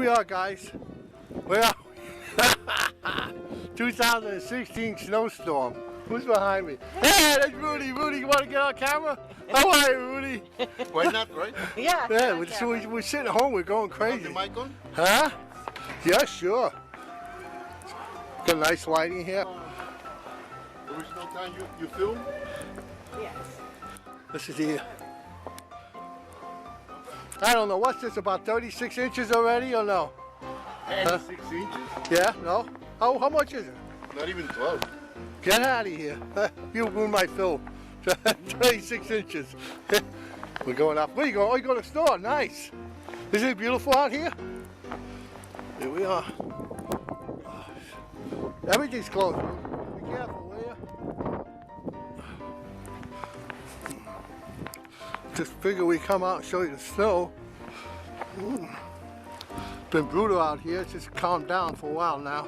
we are, guys. We are 2016 Snowstorm. Who's behind me? Hey, that's Rudy. Rudy, you want to get on camera? How are you, Rudy? Why not, right? Yeah, we're sitting at home. We're going crazy. The mic on? Huh? Yeah, sure. Got nice lighting here. Original time you film? Yes. This is the... I don't know, what's this, about 36 inches already or no? 6 inches? Yeah, no? How much is it? Not even 12. Get out of here. You ruined my film. 36 inches. We're going up. Where you going? Oh, you go to the store. Nice. Isn't it beautiful out here? Here we are. Everything's closed. Be careful, will you? Just figure we come out and show you the snow. Been brutal out here. It's just calmed down for a while now.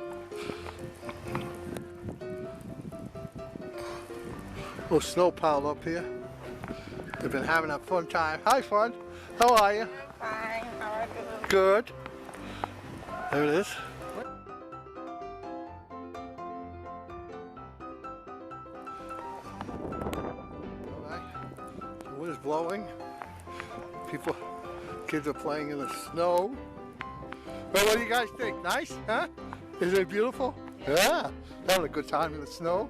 Little snow piled up here. They've been having a fun time. Hi, fun. How are you? Fine. How are you? Good. There it is. The wind is blowing. Kids are playing in the snow. Well, what do you guys think? Nice, huh? Isn't it beautiful? Yeah. Having a good time in the snow.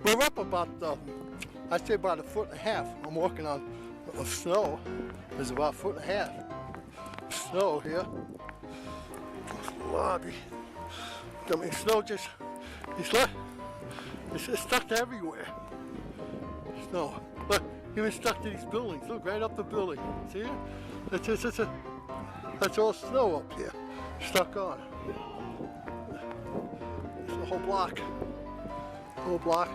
We're up about, I'd say about 1.5 feet. I'm walking on snow. There's about 1.5 feet snow here. Lobby. I mean, snow just, it's stuck to everywhere. Snow. Look, even stuck to these buildings. Look, right up the building. See it? That's all snow up here. Stuck on. It's a whole block. Whole block.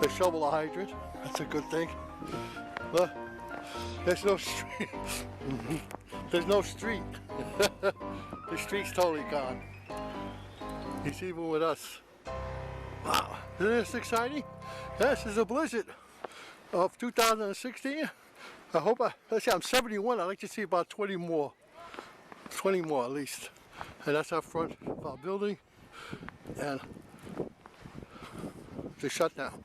They shovel a hydrant. That's a good thing. Look, there's no street. There's no street. The street's totally gone. He's even with us. Wow, isn't this exciting? This is a blizzard of 2016. I hope let's see, I'm 71. I'd like to see about 20 more. 20 more at least. And that's our front of our building. And they shut down.